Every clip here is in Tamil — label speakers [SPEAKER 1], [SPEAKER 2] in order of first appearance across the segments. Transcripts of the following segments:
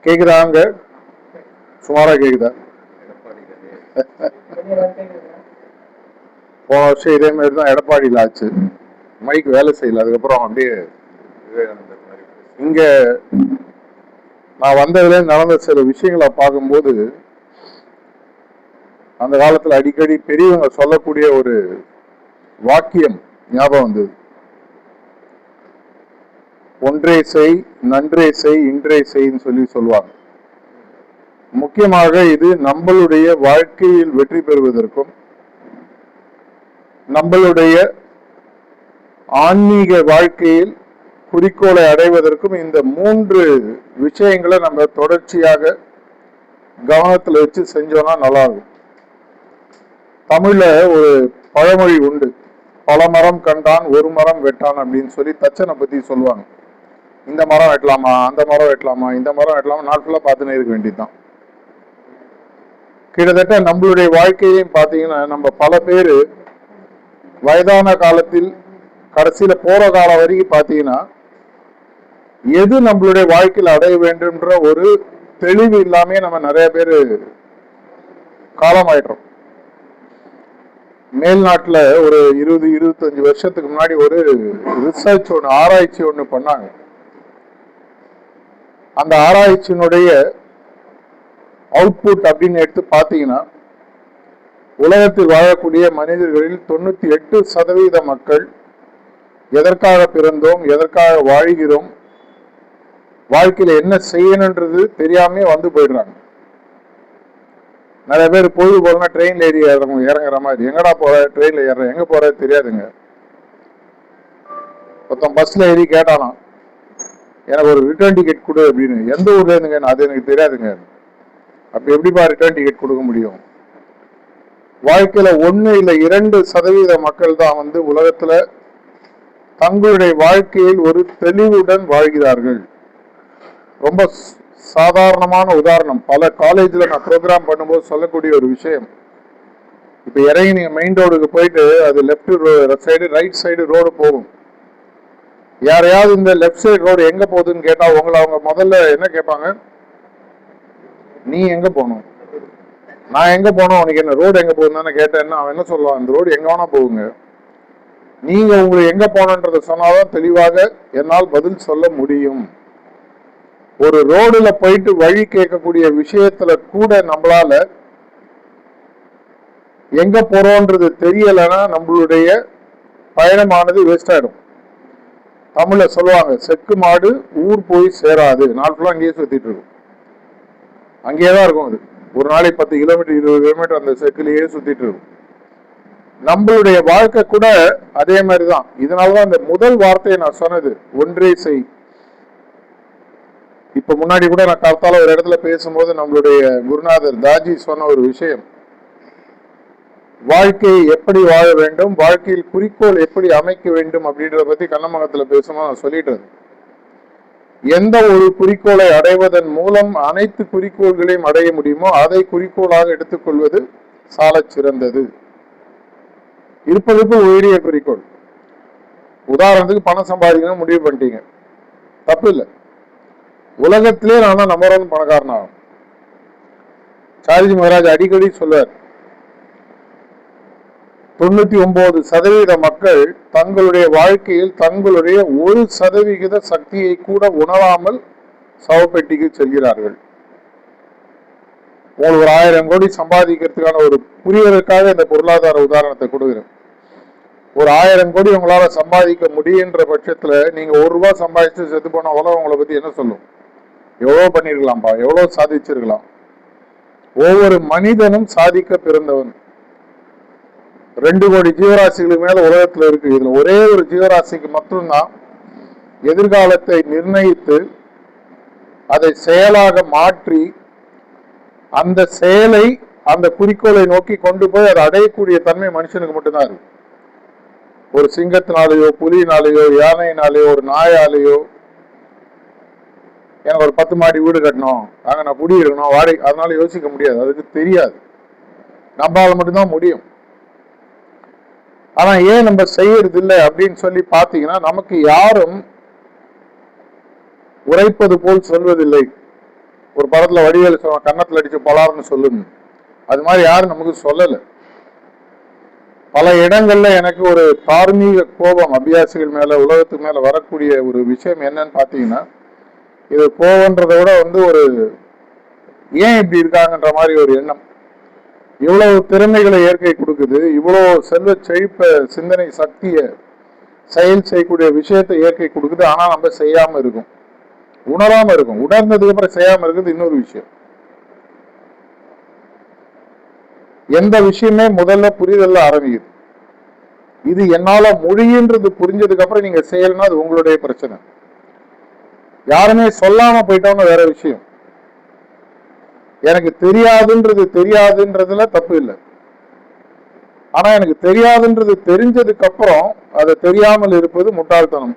[SPEAKER 1] கேக்குதாங்க? சுமாரா கேக்குதா? போன வருஷம் இதே மாதிரி தான் எடப்பாடியில் ஆச்சு. மைக் வேலை செய்யல. அதுக்கப்புறம் அப்படியே இங்க நான் வந்ததுல நடந்த சில விஷயங்களை பார்க்கும்போது அந்த காலத்துல அடிக்கடி பெரியவங்க சொல்லக்கூடிய ஒரு வாக்கியம் ஞாபகம் வந்தது. ஒன்றே செய், நன்றே செய், இன்றே செய்ன்னு சொல்லுவாங்க. முக்கியமாக இது நம்மளுடைய வாழ்க்கையில் வெற்றி பெறுவதற்கும் நம்மளுடைய ஆன்மீக வாழ்க்கையில் குறிக்கோளை அடைவதற்கும் இந்த 3 விஷயங்களை நம்ம தொடர்ச்சியாக கவனத்தில் வச்சு செஞ்சோம்னா நல்லா இருக்கும். தமிழ்ல ஒரு பழமொழி உண்டு, பல மரம் கண்டான் ஒரு மரம் வெட்டான் அப்படின்னு சொல்லி தச்சனை பத்தி சொல்லுவாங்க. இந்த மரம் வெட்டலாமா, அந்த மரம் வெட்டலாமா, இந்த மரம் வெட்டலாமா, நாள் ஃபுல்லா பார்த்துன்னு இருக்க வேண்டியதுதான். கிட்டத்தட்ட நம்மளுடைய வாழ்க்கையையும் பார்த்தீங்கன்னா நம்ம பல பேர் வயதான காலத்தில் கடைசியில போற காலம் வரைக்கும் பார்த்தீங்கன்னா எது நம்மளுடைய வாழ்க்கையில் அடைய வேண்டும்ன்ற ஒரு தெளிவு இல்லாமே நம்ம நிறைய பேர் காலம் ஆயிடுறோம். மேல்நாட்டில் ஒரு 20-25 வருஷத்துக்கு முன்னாடி ஒரு ரிசர்ச் ஆராய்ச்சி ஒன்று பண்ணாங்க. அந்த ஆராய்ச்சியினுடைய அவுட்புட் அப்படின்னு எடுத்து பார்த்தீங்கன்னா உலகத்தில் வாழக்கூடிய மனிதர்களில் 98% மக்கள் எதற்காக பிறந்தோம், எதற்காக வாழ்கிறோம், வாழ்க்கையில என்ன செய்யணுன்றது தெரியாமே வந்து போயிடுறாங்க. நிறைய பேர் பொழுது போலனா ட்ரெயின்ல ஏறி இறங்குற மாதிரி, எங்கடா போற, ட்ரெயின்ல ஏற, எங்க போற தெரியாதுங்க. மொத்தம் பஸ்ல ஏறி கேட்டானா எனக்கு ஒரு ரிட்டர்ன் டிக்கெட் கொடு அப்படின்னு. எந்த ஊர்ல இருந்துங்க? அது எனக்கு தெரியாதுங்க. அப்படி எப்படிப்பா ரிட்டர்ன் டிக்கெட் கொடுக்க முடியும்? வாழ்க்கையில 1 இல்லை 2% மக்கள் தான் வந்து உலகத்துல தங்களுடைய வாழ்க்கையில் ஒரு தெளிவுடன் வாழ்கிறார்கள். ரொம்ப சாதாரணமான உதாரணம், பல காலேஜ்ல நான் ப்ரோக்ராம் பண்ணும்போது சொல்லக்கூடிய ஒரு விஷயம். இப்ப இறங்கி நீங்க மெயின் ரோடுக்கு போயிட்டு அது left side right side road போகும். யாரையாவது இந்த லெப்ட் சைடு ரோடு எங்க போகுதுன்னு கேட்டா உங்களை அவங்க முதல்ல என்ன கேட்பாங்க? நீ எங்க போகணும், நான் எங்க போனோம், உனக்கு என்ன ரோடு எங்க போகுதுன்னு கேட்டேன்னா அவன் என்ன சொல்லுவான்? அந்த ரோடு எங்க வேணா போகுங்க, நீங்க உங்களுக்கு எங்க போனன்றத சொன்னாதான் தெளிவாக என்னால் பதில் சொல்ல முடியும். ஒரு ரோடுல போயிட்டு வழி கேட்கக்கூடிய விஷயத்துல கூட நம்மளால எங்க போறோன்றது தெரியலன்னா நம்மளுடைய பயணமானது வேஸ்ட் ஆயிடும். தமிழ்ல சொல்லுவாங்க, செக்கு மாடு ஊர் போய் சேராது. நாள் ஃபுல்லா அங்கேயே சுத்திட்டு இருக்கும், அங்கேயேதான் இருக்கும். அது ஒரு நாளைக்கு 10 கிலோமீட்டர் 20 கிலோமீட்டர் அந்த செக்குலயே சுத்திட்டு இருக்கும். நம்மளுடைய வாழ்க்கை கூட அதே மாதிரிதான். இதனாலதான் அந்த முதல் வார்த்தையை நான் சொன்னது, ஒன்றே செய். இப்ப முன்னாடி கூட நான் கருத்தால ஒரு இடத்துல பேசும்போது நம்மளுடைய குருநாதர் தாஜி சொன்ன ஒரு விஷயம், வாழ்க்கையை எப்படி வாழ வேண்டும், வாழ்க்கையில் குறிக்கோள் எப்படி அமைக்க வேண்டும் அப்படின்றத பத்தி கண்ணமங்கலத்துல பேசும்போது நான் சொல்லிட்டு, எந்த ஒரு குறிக்கோளை அடைவதன் மூலம் அனைத்து குறிக்கோள்களையும் அடைய முடியுமோ அதை குறிக்கோளாக எடுத்துக்கொள்வது சால சிறந்தது. இருப்பதற்கு உயரிய குறிக்கோள். உதாரணத்துக்கு பணம் சம்பாதிக்கணும் முடிவு பண்ணிட்டீங்க, தப்பு இல்லை. உலகத்திலே நான் தான் நம்பர் 1 பணக்காரன் ஆகும். சார்ஜி மகாராஜ் அடிக்கடி சொல்வார், 99% மக்கள் தங்களுடைய வாழ்க்கையில் தங்களுடைய 1% சக்தியை கூட உணராமல் சவப்பெட்டிக்கு செல்கிறார்கள். உங்களுக்கு ஒரு 1000 கோடி சம்பாதிக்கிறதுக்கான ஒரு புரியறதுக்காக இந்த பொருளாதார உதாரணத்தை கொடுக்கிறேன். ஒரு 1000 கோடி உங்களால சம்பாதிக்க முடியுன்ற பட்சத்துல நீங்க 1 ரூபாய் சம்பாதிச்சு செத்து போன உலகம் உங்களை பத்தி என்ன சொல்லும்? எவ்வளவு பண்ணிருக்கலாம்பா, எவ்வளவு சாதிச்சிருக்கலாம். ஒவ்வொரு மனிதனும் சாதிக்க பிறந்தவன். 2 கோடி ஜீவராசிகளுக்கு மேல உலகத்துல இருக்கு. இதுல ஒரே ஒரு ஜீவராசிக்கு மட்டும்தான் எதிர்காலத்தை நிர்ணயித்து அதை செயலாக மாற்றி அந்த செயலை அந்த குறிக்கோளை நோக்கி கொண்டு போய் அதை அடையக்கூடிய தன்மை மனுஷனுக்கு மட்டும்தான் இருக்கு. ஒரு சிங்கத்தினாலேயோ புலியினாலேயோ யானையினாலேயோ ஒரு நாயாலேயோ எனக்கு ஒரு 10 மாடி வீடு கட்டணும், அங்க நான் குடி இருக்கணும், வாடகை, அதனால யோசிக்க முடியாது. அதுக்கு தெரியாது, நம்மளால மட்டும்தான் முடியும். ஆனா ஏன் நம்ம செய்யறது இல்லை அப்படின்னு சொல்லி பாத்தீங்கன்னா, நமக்கு யாரும் உரைப்பது போல் சொல்வதில்லை. ஒரு படத்துல வடிவேலு சொல்லுவான், கன்னத்துல அடிச்சு பலார்னு சொல்லுங்க. அது மாதிரி யாரும் நமக்கு சொல்லலை. பல இடங்கள்ல எனக்கு ஒரு தார்மீக கோபம் அபியாசிகள் மேல, உலகத்துக்கு மேல வரக்கூடிய ஒரு விஷயம் என்னன்னு பாத்தீங்கன்னா, இது கோபன்றதை விட ஒரு ஏன் இப்படி இருக்காங்கன்ற மாதிரி ஒரு எண்ணம். இவ்வளவு திறமைகளை இயற்கை கொடுக்குது, இவ்வளவு செல்வ செழிப்ப, சிந்தனை சக்திய, செயல் செய்யக்கூடிய விஷயத்தை இயற்கை கொடுக்குது. ஆனா நம்ம செய்யாம இருக்கும், உணராம இருக்கும். உணர்ந்ததுக்கு அப்புறம் செய்யாம இருக்குது இன்னொரு விஷயம். எந்த விஷயமே முதல்ல புரிதல்ல ஆரம்பிக்குது. இது என்னால மொழின்றது புரிஞ்சதுக்கு அப்புறம் நீங்க செய்யலன்னா அது உங்களுடைய பிரச்சனை. யாருமே சொல்லாம போயிட்டோம்னு வேற விஷயம். எனக்கு தெரியாதுன்றதுல தப்பு இல்லை. ஆனா எனக்கு தெரியாதுன்றது தெரிஞ்சதுக்கு அப்புறம் அதை தெரியாமல் இருப்பது முட்டாள்தனம்.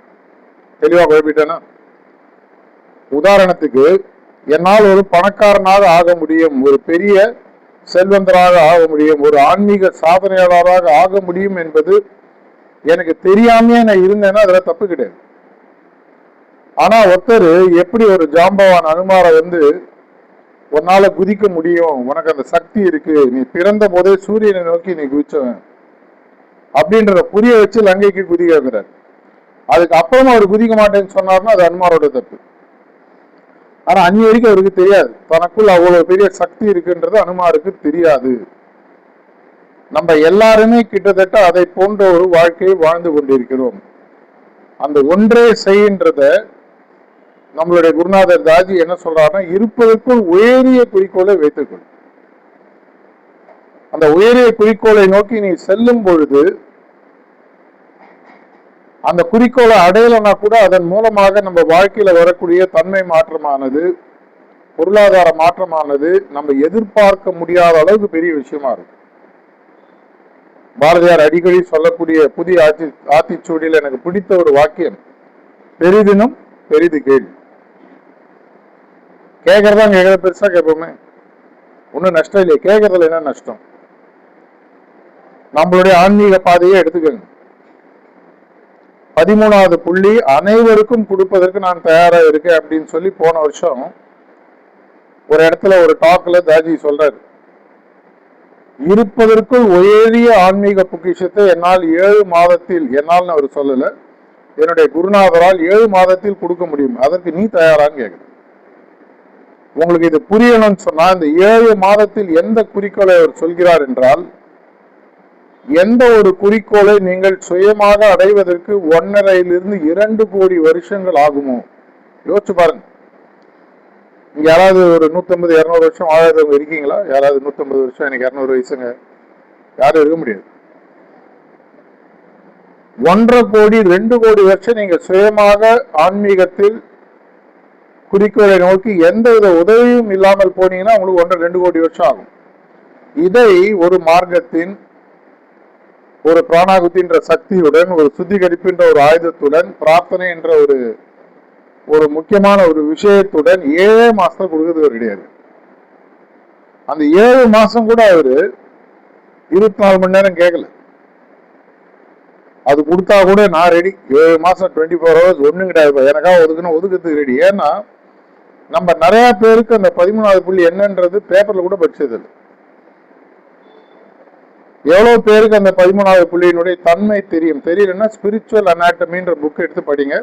[SPEAKER 1] தெளிவா குழப்பிட்டேன்னா, உதாரணத்துக்கு என்னால் ஒரு பணக்காரனாக ஆக முடியும், ஒரு பெரிய செல்வந்தராக ஆக முடியும், ஒரு ஆன்மீக சாதனையாளராக ஆக முடியும் என்பது எனக்கு தெரியாமையே நான் இருந்தேன்னா அதுல தப்பு கிடையாது. ஆனா ஒருத்தர் எப்படி ஒரு ஜாம்பவான் அனுமாரை உன்னால குதிக்க முடியும், உனக்கு அந்த சக்தி இருக்கு, நீ பிறந்த போதே சூரியனை நோக்கி நீ குதிச்சவன் அப்படின்றத புரிய வச்சு லங்கைக்கு குதிக்க வைக்கிறார். அதுக்கு அப்புறமா அவர் குதிக்க மாட்டேன்னு சொன்னார்னா அது அனுமாரோட தப்பு. ஆனா அன்னி வரைக்கும் அவருக்கு தெரியாது, தனக்குள்ள அவ்வளவு பெரிய சக்தி இருக்குன்றது அனுமாருக்கு தெரியாது. நம்ம எல்லாருமே கிட்டத்தட்ட அதை போன்ற ஒரு வாழ்க்கையை வாழ்ந்து கொண்டிருக்கிறோம். அந்த ஒன்றே செய்கின்றத நம்மளுடைய குருநாதர் தாஜி என்ன சொல்றாருன்னா, இருப்பதற்குள் உயரிய குறிக்கோளை வைத்துக்கொள். அந்த உயரிய குறிக்கோளை நோக்கி நீ செல்லும் பொழுது அந்த குறிக்கோளை அடையலைன்னா கூட அதன் மூலமாக நம்ம வாழ்க்கையில வரக்கூடிய தன்மை மாற்றமானது, பொருளாதார மாற்றமானது நம்ம எதிர்பார்க்க முடியாத அளவுக்கு பெரிய விஷயமா இருக்கு. பாரதியார் அடிக்கடி சொல்லக்கூடிய புதிய ஆத்திச்சூடியில் எனக்கு பிடித்த ஒரு வாக்கியம், பெரிதினும் பெரிது கேள்வி. கேட்கறதா கேட்கறது பெருசா கேட்போமே, ஒன்னும் நஷ்டம் இல்லையே. கேட்கறதுல என்ன நஷ்டம்? நம்மளுடைய ஆன்மீக பாதையை எடுத்துக்கோங்க. 13வது புள்ளி, அனைவருக்கும் கொடுப்பதற்கு நான் தயாரா இருக்கேன் அப்படின்னு சொல்லி போன வருஷம் ஒரு இடத்துல ஒரு டாக்ல தாஜி சொல்றாரு, இருப்பதற்குள் உயரிய ஆன்மீக பொக்கிஷத்தை என்னால் 7 மாதத்தில், என்னால் அவர் சொல்லல, என்னுடைய குருநாதரால் 7 மாதத்தில் கொடுக்க முடியும், அதற்கு நீ தயாரான்னு கேட்குற. உங்களுக்கு இது புரியணும்னு சொன்னா, இந்த 7 மாதத்தில் எந்த குறிக்கோளை அவர் சொல்கிறார் என்றால், எந்த ஒரு குறிக்கோளை நீங்கள் சுயமாக அடைவதற்கு 1.5 to 2 கோடி வருஷங்கள் ஆகுமோ யோசிச்சு பாருங்க. இங்க யாராவது ஒரு 150-200 வருஷம் வாழறவங்க இருக்கீங்களா? யாராவது 150 வருஷம், எனக்கு 200 வயசுங்க, யாரும் இருக்க முடியாது. 1.5 கோடி 2 கோடி வருஷம் நீங்க சுயமாக ஆன்மீகத்தில் குறிக்கோளை நோக்கி எந்த வித உதவியும் இல்லாமல் போனீங்கன்னா உங்களுக்கு 1.5-2 கோடி வருஷம் ஆகும். இதை ஒரு மார்க்கத்தின், ஒரு பிராணாகுத்தின்ற சக்தியுடன், ஒரு சுத்திகரிப்புன்ற ஒரு ஆயுதத்துடன், பிரார்த்தனை என்ற ஒரு முக்கியமான ஒரு விஷயத்துடன் 7 மாசம் கொடுக்கறது கிடையாது. அந்த 7 மாசம் கூட அவரு 24 மணி நேரம் கேட்கல. அது கொடுத்தா கூட நான் ரெடி. 7 மாசம் 24 hours ஒண்ணும் கிடையாது, எனக்காக ஒதுக்குறதுக்கு ரெடி. ஏன்னா நம்ம நிறைய பேருக்கு அந்த 13வது புள்ளி என்னன்றது பேப்பர்ல கூட படிச்சது இல்லை. எவ்வளவு பேருக்கு அந்த 13வது புள்ளியினுடைய தன்மை தெரியும்? தெரியலன்னா ஸ்பிரிச்சுவல் அனாட்டமின்ற புக் எடுத்து படிங்க,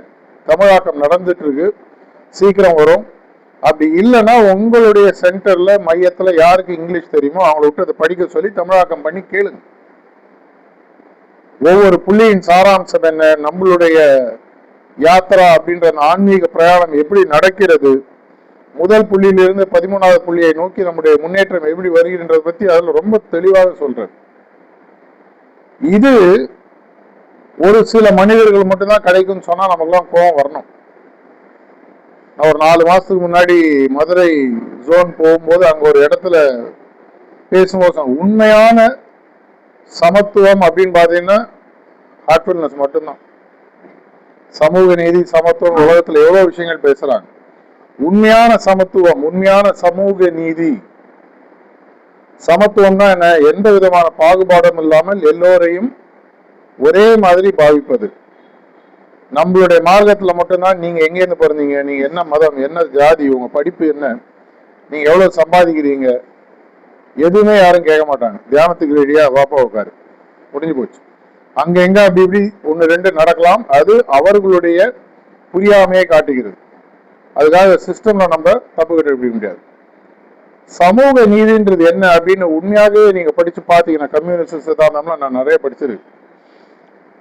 [SPEAKER 1] தமிழாக்கம் நடந்துட்டு இருக்கு, சீக்கிரம் வரும். அப்படி இல்லைன்னா உங்களுடைய சென்டர்ல, மையத்துல யாருக்கு இங்கிலீஷ் தெரியுமோ அவங்களை விட்டு அதை படிக்க சொல்லி தமிழாக்கம் பண்ணி கேளுங்க. ஒவ்வொரு புள்ளியின் சாராம்சம் என்ன, நம்மளுடைய யாத்திரா அப்படின்ற ஆன்மீக பிரயாணம் எப்படி நடக்கிறது, முதல் புள்ளியிலிருந்து 13வது புள்ளியை நோக்கி நம்முடைய முன்னேற்றம் எப்படி வருகின்றதை பத்தி அதுல ரொம்ப தெளிவாக சொல்றேன். இது ஒரு சில மனிதர்கள் மட்டும்தான் கிடைக்கும்னு சொன்னா நமக்குலாம் கோபம் வரணும். நான் ஒரு 4 மாசத்துக்கு முன்னாடி மதுரை ஜோன் போகும்போது அங்க ஒரு இடத்துல பேசும்போது, உண்மையான சமத்துவம் அப்படின்னு பாத்தீங்கன்னா ஹார்ட்ஃபுல்னஸ் மட்டும்தான். சமூக நீதி, சமத்துவம், உலகத்துல எவ்வளவு விஷயங்கள் பேசுறாங்க. உண்மையான சமத்துவம், உண்மையான சமூக நீதி, சமத்துவம் தான் என்ன, எந்த விதமான பாகுபாடும் இல்லாமல் எல்லோரையும் ஒரே மாதிரி பாவிப்பது. நம்மளுடைய மார்க்கத்துல மட்டும்தான் நீங்க எங்கேருந்து பிறந்தீங்க, நீங்க என்ன மதம், என்ன ஜாதி, உங்க படிப்பு என்ன, நீங்க எவ்வளவு சம்பாதிக்கிறீங்க, எதுவுமே யாரும் கேட்க மாட்டாங்க. தியானத்துக்கு ரெடியா வாப்பா உட்காரு, முடிஞ்சு போச்சு. அங்க எங்க அப்படி இப்படி ஒன்னு ரெண்டு நடக்கலாம், அது அவர்களுடைய புரியாமையை காட்டுகிறது. அதுக்காக சிஸ்டம்ல நம்ம தப்பு கண்டுபிடிக்க முடியாது. சமூக நீதின்றது என்ன அப்படின்னு உண்மையாகவே நீங்க படிச்சு பாத்தீங்கன்னா, கம்யூனிஸ்ட் சித்தாந்தம்லாம் நான் நிறைய படிச்சிருக்கு.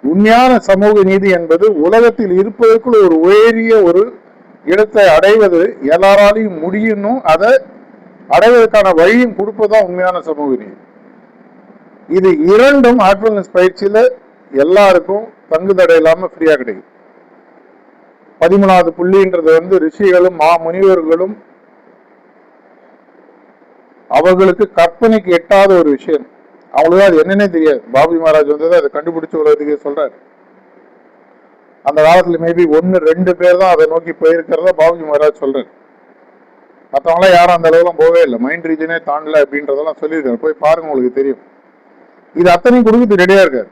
[SPEAKER 1] உண்மையான சமூக நீதி என்பது உலகத்தில் இருப்பதற்குள் ஒரு உயரிய ஒரு இடத்தை அடைவது எல்லாராலையும் முடியணும், அதை அடைவதற்கான வழியும் கொடுப்பதுதான் உண்மையான சமூக நீதி. இது இரண்டும் ஹார்ட்ஃபுல்னஸ் பயிற்சியில எல்லாருக்கும் தங்கு தடை இல்லாம ஃப்ரீயா கிடைக்கும். 13வது புள்ளின்றது ரிஷிகளும் முனிவர்களும் அவர்களுக்கு கற்பனைக்கு எட்டாத ஒரு விஷயம். அவங்களுக்கு அது என்னன்னே தெரியாது. பாபுஜி மகாராஜ் அதை கண்டுபிடிச்சு உலகத்துக்கு சொல்றாரு. அந்த காலத்துல மேபி 1-2 பேர் தான் அதை நோக்கி போயிருக்கிறதா பாபுஜி மகாராஜ் சொல்றாரு. மற்றவங்களாம் யாரும் அந்த அளவுலாம் போவே இல்லை, மைண்ட் ரீஜனே தாண்டல அப்படின்றதெல்லாம் சொல்லியிருக்காரு. போய் பாருங்க, உங்களுக்கு தெரியும். இது அத்தனையும் கொடுக்குறது ரெடியா இருக்காரு.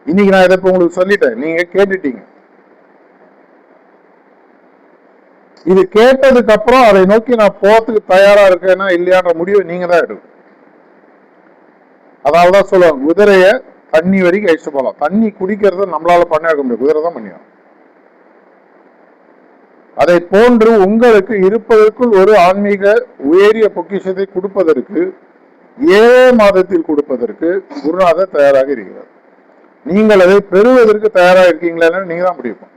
[SPEAKER 1] இன்னைக்கு நான் இதை உங்களுக்கு சொல்லிட்டேன், நீங்க கேட்டுட்டீங்க. இது கேட்டதுக்கு அப்புறம் அதை நோக்கி நான் போறதுக்கு தயாரா இருக்கேன்னா இல்லையான்ற முடிவை நீங்க தான் எடுக்கும். அதாவதுதான் சொல்லுவாங்க, குதிரைய தண்ணி வரைக்கும் அழிச்சு போகலாம், தண்ணி குடிக்கிறத நம்மளால பண்ண வைக்க முடியும், குதிரை தான் பண்ணியும். அதை போன்று உங்களுக்கு இருப்பதற்குள் ஒரு ஆன்மீக உயரிய பொக்கிஷத்தை கொடுப்பதற்கு 7 மாதத்தில் கொடுப்பதற்கு குருநாதர் தயாராக இருக்கிறார். நீங்கள் அதை பெறுவதற்கு தயாராக இருக்கீங்களா நீங்க தான் முடியும்.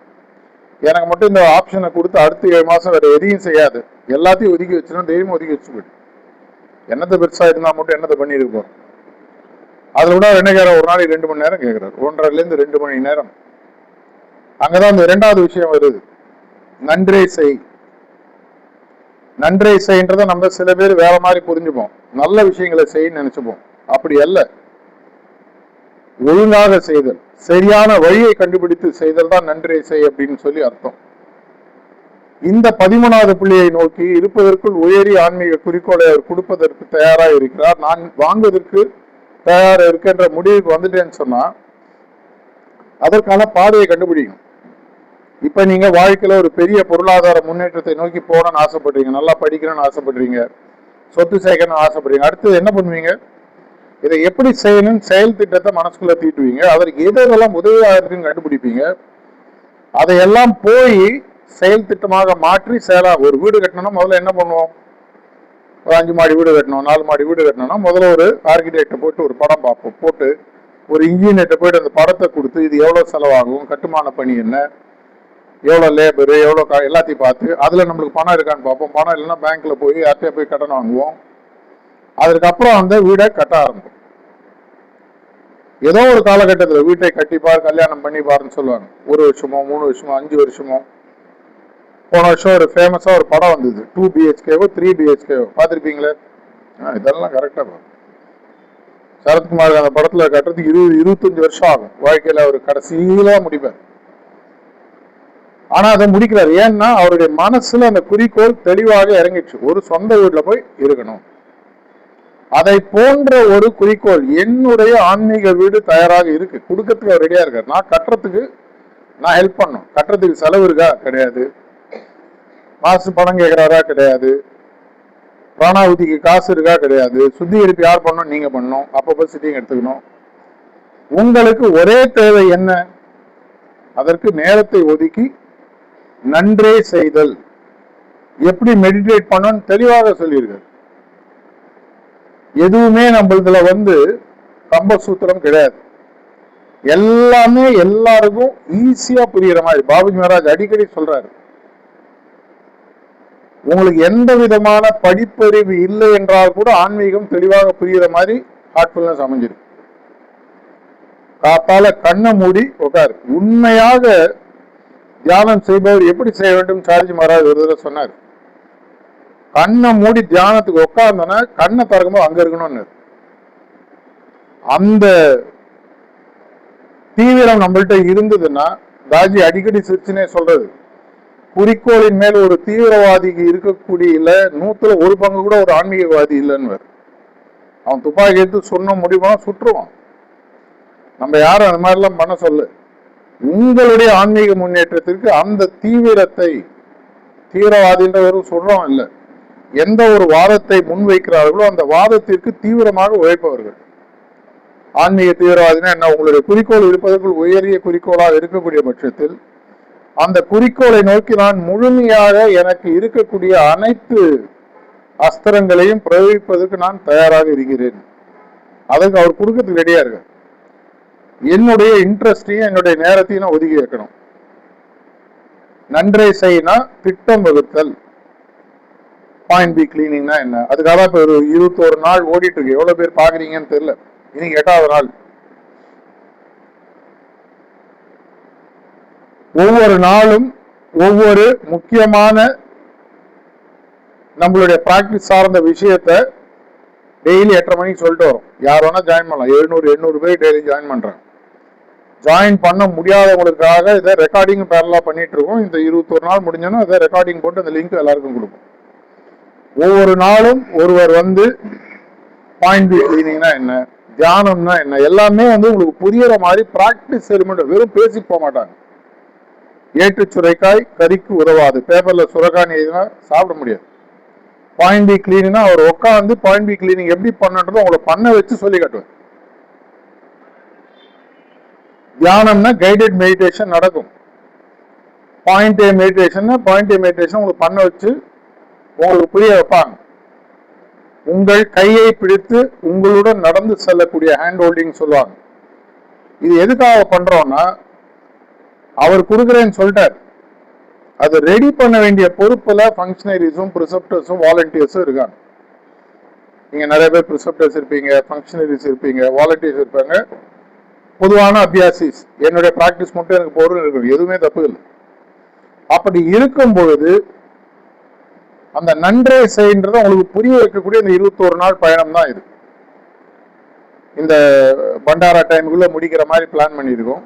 [SPEAKER 1] எனக்கு மட்டும் இந்த ஆப்ஷனை கொடுத்து அடுத்த 7 மாசம் வேற எதையும் செய்யாது, எல்லாத்தையும் ஒதுக்கி வச்சிடும், தைரியமா ஒதுக்கி வச்சு போயிடும். என்னத்தை பெருசா இருந்தா மட்டும் என்னத்தை பண்ணிருப்போம். அதுல கூட என்ன கேட்க, ஒரு நாளைக்கு 2 மணி நேரம் கேட்கிறார், 1.5 to 2 மணி நேரம். அங்கதான் இந்த 2வது விஷயம் வருது, நன்றே செய். நன்றே செய்ன்றத நம்ம சில பேர் வேற மாதிரி புரிஞ்சுப்போம், நல்ல விஷயங்களை செய்யன்னு நினைச்சுப்போம். அப்படி அல்ல, ஒழுங்காக செய்தல், சரியான வழியை கண்டுபிடித்து செய்தல் தான் நன்றே செய் அப்படின்னு சொல்லி அர்த்தம். இந்த 13வது புள்ளியை நோக்கி இருப்பதற்குள் உயரிய ஆன்மீக குறிக்கோளை அவர் கொடுப்பதற்கு தயாராக இருக்கிறார். நான் வாங்குவதற்கு தயாரா இருக்கின்ற முடிவுக்கு வந்துட்டேன்னு சொன்னா அதற்கான பாதையை கண்டுபிடிக்கணும். இப்ப நீங்க வாழ்க்கையில ஒரு பெரிய பொருளாதார முன்னேற்றத்தை நோக்கி போகணும்னு ஆசைப்படுறீங்க, நல்லா படிக்கணும்னு ஆசைப்படுறீங்க, சொத்து சேர்க்கணும்னு ஆசைப்படுறீங்க. அடுத்தது என்ன பண்ணுவீங்க, இதை எப்படி செய்யணும் செயல் திட்டத்தை மனசுக்குள்ள தீட்டுவீங்க. அதற்கு எதெல்லாம் உதவியாக இருக்குன்னு கண்டுபிடிப்பீங்க. அதையெல்லாம் போய் செயல் திட்டமாக மாற்றி செயலா. ஒரு வீடு கட்டணும்னா முதல்ல என்ன பண்ணுவோம், ஒரு 5 மாடி வீடு கட்டணும், 4 மாடி வீடு கட்டணும்னா முதல்ல ஒரு ஆர்கிடெக்டை போட்டு ஒரு படம் பார்ப்போம், போட்டு ஒரு இன்ஜினியர்கிட்ட போயிட்டு அந்த படத்தை கொடுத்து இது எவ்வளவு செலவாகும், கட்டுமான பணி என்ன, எவ்வளவு லேபரு, எவ்வளவு எல்லாத்தையும் பார்த்து அதுல நம்மளுக்கு பணம் இருக்கான்னு பார்ப்போம். பணம் இல்லைன்னா பேங்க்ல போய் யார்கிட்ட போய் கடன் வாங்குவோம். அதுக்கப்புறம் அந்த வீடை கட்ட ஆரம்பிக்கும். ஏதோ ஒரு காலகட்டத்தில் வீட்டை கட்டிப்பார், கல்யாணம் பண்ணிப்பாருன்னு சொல்லுவாங்க. 1 வருஷமோ 3 வருஷமோ 5 வருஷமோ. போன வருஷம் ஒரு ஃபேமஸா ஒரு படம் வந்தது, 2 BHKவோ 3 BHKவோ பார்த்துருப்பீங்களே. இதெல்லாம் கரெக்டா சரத்குமார் அந்த படத்துல கட்டுறதுக்கு 20-25 வருஷம் ஆகும். வாழ்க்கையில அவர் கடைசியில முடிப்பார். ஆனா அதை முடிக்கிறார். ஏன்னா அவருடைய மனசுல அந்த குறிக்கோள் தெளிவாக இறங்கிடுச்சு, ஒரு சொந்த வீட்டுல போய் இருக்கணும். அதை போன்ற ஒரு குறிக்கோள் என்னுடைய ஆன்மீக வீடு தயாராக இருக்கு, கொடுக்கறதுக்கு அவர் ரெடியா இருக்காரு. நான் கட்டுறதுக்கு நான் ஹெல்ப் பண்ணும். கட்டுறதுக்கு செலவு இருக்கா, கிடையாது. மாசு பணம் கேட்கிறாரா, கிடையாது. பிராணாவதிக்கு காசு இருக்கா, கிடையாது. சுத்திகரிப்பு யார் பண்ணணும், நீங்க பண்ணணும். அப்பப்போ சிட்டிங் எடுத்துக்கணும். உங்களுக்கு ஒரே தேவை என்ன, அதற்கு நேரத்தை ஒதுக்கி நன்றே செய்தல். எப்படி மெடிடேட் பண்ணணும்னு தெளிவாக சொல்லியிருக்காரு. எதுவுமே நம்மளதுல கம்ப சூத்திரம் கிடையாது. எல்லாமே எல்லாருக்கும் ஈஸியா புரியுற மாதிரி பாபுஜி மகாராஜ் அடிக்கடி சொல்றாரு. உங்களுக்கு எந்த விதமான படிப்பறிவு இல்லை என்றால் கூட ஆன்மீகம் தெளிவாக புரியுற மாதிரி ஹார்ட்ஃபுல்னஸ் அமைஞ்சிருக்கு. காத்தால கண்ணை மூடி உட்காரு. உண்மையாக தியானம் செய்பவர் எப்படி செய்ய வேண்டும் சார்ஜி மகாராஜ் ஒரு தடவை சொன்னார். கண்ணை மூடி தியானத்துக்கு உட்கார்ந்தோன்னா கண்ணை திறக்கும்போது அங்க இருக்கணும்னு. அந்த தீவிரம் நம்மள்கிட்ட இருந்ததுன்னா, தாஜி அடிக்கடி சிரிச்சுனே சொல்றது, குறிக்கோளின் மேல் ஒரு தீவிரவாதிக்கு இருக்கக்கூடிய 100ல் 1 பங்கு கூட ஒரு ஆன்மீகவாதி இல்லைன்னு. அவன் துப்பாக்கி எடுத்து சொன்ன முடியுமா சுற்றுவான். நம்ம யாரும் அந்த மாதிரிலாம் பண்ண சொல்லு. உங்களுடைய ஆன்மீக முன்னேற்றத்திற்கு அந்த தீவிரத்தை, தீவிரவாதின்றவரும் சொல்றோம் இல்லை, எந்த ஒரு வாதத்தை முன்வைக்கிறார்களோ அந்த வாதத்திற்கு தீவிரமாக உழைப்பவர்கள். ஆன்மீக தீவிரவாதினா என்ன? உங்களுடைய குறிக்கோள் இருப்பதற்குள் உயரிய குறிக்கோளாக இருக்கக்கூடிய பட்சத்தில் அந்த குறிக்கோளை நோக்கி நான் முழுமையாக எனக்கு இருக்கக்கூடிய அனைத்து அஸ்திரங்களையும் பிரயோகிப்பதற்கு நான் தயாராக இருக்கிறேன். அதுக்கு அவர் கொடுக்கறதுக்கு ரெடியா இருக்க. என்னுடைய இன்ட்ரெஸ்டையும் என்னுடைய நேரத்தையும் நான் ஒதுக்கி வைக்கணும். நன்றே செய்யினா திட்டம் வகுத்தல். பாயிண்ட் பி கிளீனிங்னா என்ன? அதுக்காக இப்ப ஒரு 21 நாள் ஓடிட்டு இருக்கு. எவ்வளவு பேர் பாக்குறீங்கன்னு தெரியல. இன்னைக்கு 8வது நாள். ஒவ்வொரு நாளும் ஒவ்வொரு முக்கியமான நம்மளுடைய பிராக்டிஸ் சார்ந்த விஷயத்த டெய்லி 8:30 மணிக்கு சொல்லிட்டு வரும். யார் வேணா ஜாயின் பண்ணலாம். 700-800 பேர் டெய்லி ஜாயின் பண்றாங்க. ஜாயின் பண்ண முடியாதவங்களுக்காக இதை ரெக்கார்டிங் பேரலா பண்ணிட்டு இருக்கோம். இந்த 21 நாள் முடிஞ்சோன்னா இதை ரெக்கார்டிங் போட்டு அந்த லிங்க் எல்லாருக்கும் கொடுப்போம். ஒவ்வொரு நாளும் ஒருவர் வந்து பாயிண்ட் பி கிளீனிங்னா என்ன, தியானம்னா என்ன, எல்லாமே வந்து உங்களுக்கு புரியற மாதிரி பிராக்டிஸ் எலிமெண்ட். வெறும் பேசிட்டு போக மாட்டாங்க. ஏற்று சுரைக்காய் கறிக்கு உதவாது. பேப்பர்ல சுரைக்காய் எழுதினா சாப்பிட முடியாது. பாயிண்ட் பி கிளீனிங்னா அவர் உட்காந்து பாயிண்ட் பி கிளீனிங் எப்படி பண்ணன்றதை உங்களை பண்ண வச்சு சொல்லி காட்டுவேன். தியானம்னா கைடட் மெடிடேஷன் நடக்கும். பாயிண்ட் ஏ மெடிடேஷன் உங்களுக்கு பண்ண வச்சு உங்களுக்கு புரிய வைப்பாங்க. உங்கள் கையை பிடித்து உங்களுடன் நடந்து செல்லக்கூடிய ஹேண்ட் ஹோல்டிங் சொல்லுவாங்க. இது எதுக்காக பண்றோம்னா, அவர் கொடுக்குறேன்னு சொல்லிட்டார். அது ரெடி பண்ண வேண்டிய பொறுப்புல ஃபங்க்ஷனரிஸும் ப்ரிசெப்டர்ஸும் வாலண்டியர்ஸும் இருக்காங்க. நீங்க நிறைய பேர் ப்ரிசெப்டர்ஸ் இருப்பீங்க, ஃபங்க்ஷனரிஸ் இருப்பீங்க, வாலண்டியர்ஸ் இருப்பாங்க, பொதுவான அபியாசிஸ். என்னுடைய பிராக்டிஸ் மட்டும் எனக்கு பொருள் இருக்கு, எதுவுமே தப்பு இல்லை. அப்படி இருக்கும் பொழுது அந்த நன்றே செய்ன்றதை உங்களுக்கு புரிய வைக்கக்கூடிய இந்த 21 நாள் பயணம் தான் இது. இந்த பண்டாரா டைமுக்குள்ள முடிக்கிற மாதிரி பிளான் பண்ணியிருக்கோம்.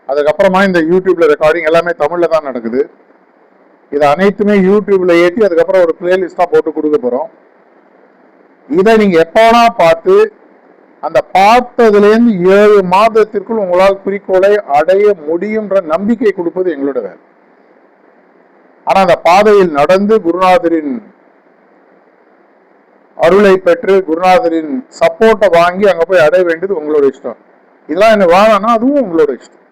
[SPEAKER 1] அதுக்கப்புறமா இந்த யூடியூப்ல ரெக்கார்டிங் எல்லாமே தமிழ்ல தான் நடக்குது. இது அனைத்துமே யூடியூப்ல ஏற்றி அதுக்கப்புறம் ஒரு பிளேலிஸ்டா போட்டு கொடுக்க போறோம். இதை நீங்க எப்போனா பார்த்து அந்த பார்த்ததுலேருந்து 7 மாதத்திற்குள் உங்களால் குறிக்கோளை அடைய முடியும்ன்ற நம்பிக்கை கொடுப்பது எங்களோட வேலை. ஆனா அந்த பாதையில் நடந்து குருநாதரின் அருளை பெற்று குருநாதரின் சப்போர்ட்டை வாங்கி அங்க போய் அடைய வேண்டியது உங்களோட இஷ்டம். இதெல்லாம் என்ன வாழனா அதுவும் உங்களோட இஷ்டம்.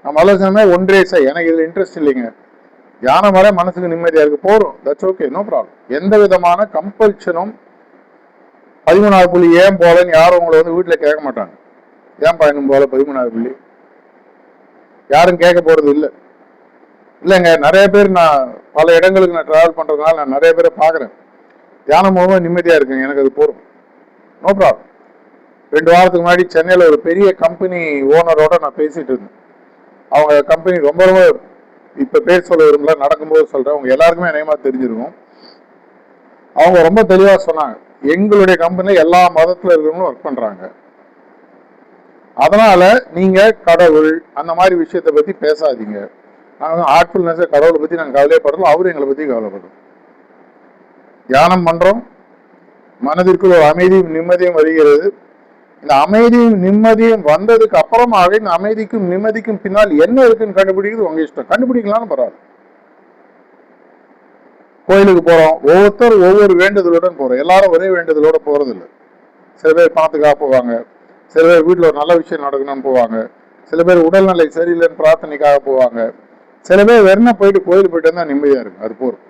[SPEAKER 1] நம்ம ஆலோசனை ஒன்றே செய். எனக்கு இதுல இன்ட்ரெஸ்ட் இல்லைங்க, தியானம் வர மனசுக்கு நிம்மதியா இருக்கு, போறோம், தட்ஸ் ஓகே, நோ ப்ராப்ளம். எந்த விதமான கம்பல்ஷனும் 13வது புள்ளி ஏன் போலன்னு யாரும் உங்களை வந்து வீட்டுல கேட்க மாட்டாங்க. ஏன் பயணம் போல 13வது புள்ளி யாரும் கேட்க போறது இல்லை. இல்லைங்க, நிறைய பேர் நான் பல இடங்களுக்கு நான் டிராவல் பண்றதுனால நான் நிறைய பேரை பாக்குறேன். தியானம் மூலமா நிம்மதியா இருக்குங்க, எனக்கு அது போறோம், நோ ப்ராப்ளம். 2 வாரத்துக்கு முன்னாடி சென்னையில ஒரு பெரிய கம்பெனி ஓனரோட நான் பேசிட்டு இருந்தேன். அவங்க கம்பெனி ரொம்ப ரொம்ப இப்ப பேர் சொல்ல விரும்பல, நடக்கும்போது சொல்றேன், அவங்க எல்லாருக்குமே நேமா தெரிஞ்சிருக்கும். அவங்க ரொம்ப தெளிவா சொன்னாங்க, எங்களுடைய கம்பெனில எல்லா மதத்துல இருக்கிறவங்களும் ஒர்க் பண்றாங்க. அதனால நீங்க கடவுள் அந்த மாதிரி விஷயத்தை பத்தி பேசாதீங்க. நாங்க ஆர்ட்ஃபுல்னஸ் கடவுளை பத்தி நாங்க கவலைப்படுறோம், அவரு எங்களை பத்தி கவலைப்படுறோம். தியானம் பண்றோம், மனதிற்கு ஒரு அமைதியும் நிம்மதியும் வருகிறது. இந்த அமைதியும் நிம்மதியும் வந்ததுக்கு அப்புறமாக இந்த அமைதிக்கும் நிம்மதிக்கும் பின்னால் என்ன இருக்குன்னு கண்டுபிடிக்கிறது உங்க இஷ்டம். கண்டுபிடிக்கலாம்னு பரவாயில்ல. கோயிலுக்கு போறோம், ஒவ்வொருத்தர் ஒவ்வொரு வேண்டுதலுடன் போறோம். எல்லாரும் ஒரே வேண்டுதலோட போறது இல்லை. சில பேர் பணத்துக்காக போவாங்க, சில பேர் வீட்டுல ஒரு நல்ல விஷயம் நடக்கணும்னு போவாங்க, சில பேர் உடல்நிலை சரியில்லைன்னு பிரார்த்தனைக்காக போவாங்க, சில பேர் வெறும் போயிட்டு கோயில் போயிட்டு இருந்தா நிம்மதியா இருக்கு, அது போறோம்.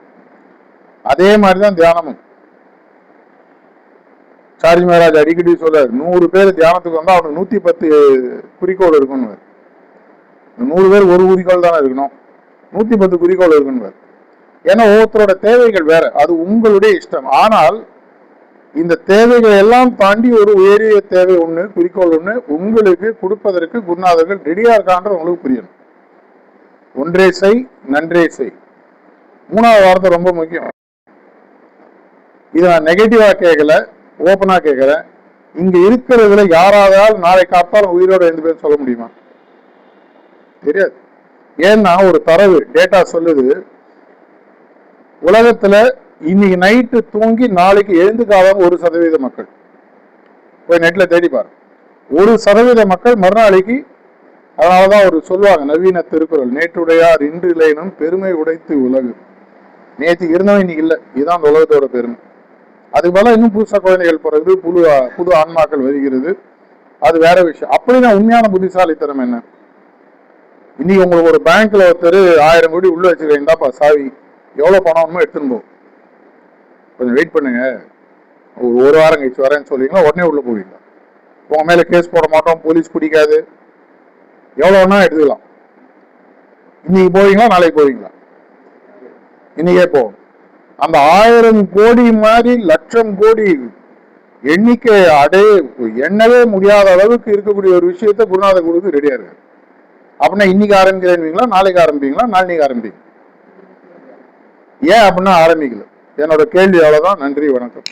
[SPEAKER 1] அதே மாதிரிதான் தியானமும். சார்ஜி மகாராஜ் அடிக்கடி சொல்றாரு, 100 பேர் தியானத்துக்கு வந்தா அவனுக்கு 110 குறிக்கோள் இருக்குன்னு. 100 பேர் ஒரு குறிக்கோள் தானே இருக்கணும், 110 குறிக்கோள் இருக்குன்னு. ஏன்னா ஒவ்வொருத்தரோட தேவைகள் வேற, அது உங்களுடைய இஷ்டம். ஆனால் இந்த தேவைகள் எல்லாம் தாண்டி ஒரு உயரிய தேவை ஒண்ணு, குறிக்கோள் ஒண்ணு உங்களுக்கு கொடுப்பதற்கு குருநாதர்கள் ரெடியா இருக்கான்ற உங்களுக்கு புரியணும். ஒன்றே செய், நன்றே செய். 3வது வார்த்தை ரொம்ப முக்கியம். இதை நான் நெகட்டிவா கேட்கல, ஓப்பனா கேட்கிறேன். இங்க இருக்கிறதுல யாராவது நாளை காப்பாலும் உயிரோட 2 பேர் சொல்ல முடியுமா? தெரியாது. ஏன்னா ஒரு தரவு டேட்டா சொல்லுது, உலகத்துல இன்னைக்கு நைட்டு தூங்கி நாளைக்கு எழுந்துக்காத 1% மக்கள். போய் நெட்ல தேடி பாரு, 1% மக்கள் மறுநாளைக்கு. அதனாலதான் ஒரு சொல்லுவாங்க நவீன திருக்குறள், நேற்றுடையார் இன்று இல்லைனும் பெருமை உடைத்து உலகு. நேற்றுக்கு இருந்தவன் இன்னைக்கு இல்லை. இதுதான் அந்த உலகத்தோட பெருமை. அதுக்கு மேல இன்னும் புதுசா குழந்தைகள் பிறகு புது ஆன்மாக்கள் வருகிறது. அது வேற விஷயம். அப்படின்னா உண்மையான புத்திசாலித்தனம் என்ன? இன்னைக்கு உங்களுக்கு ஒரு பேங்க்ல ஒருத்தர் 1000 கோடி உள்ள வச்சிருக்கீங்கப்பா சாவி, எவ்வளவு பணம் எடுத்துன்னு போ, கொஞ்சம் வெயிட் பண்ணுங்க, ஒரு வாரம் கழிச்சு வரேன்னு சொல்லிங்களா, உடனே உள்ள போவீங்களா? உங்க மேல கேஸ் போட மாட்டோம், போலீஸ் பிடிக்காது, எவ்வளவுனா எடுத்துக்கலாம். இன்னைக்கு போவீங்களா, நாளைக்கு போவீங்களா? இன்னைக்கே போகும். அந்த 1000 கோடி மாதிரி லட்சம் கோடி எண்ணிக்கை எண்ணவே முடியாத அளவுக்கு இருக்கக்கூடிய ஒரு விஷயத்த குருநாதர் கொடுத்து ரெடியா இருக்கு. அப்படின்னா இன்னைக்கு ஆரம்பிக்கிறேன்வீங்களா, நாளைக்கு ஆரம்பிப்பீங்களா, நாளைக்கு ஆரம்பிப்பீங்க? ஏன் அப்படின்னா ஆரம்பிக்கல. என்னோட கேள்வி அவ்வளவுதான். நன்றி, வணக்கம்.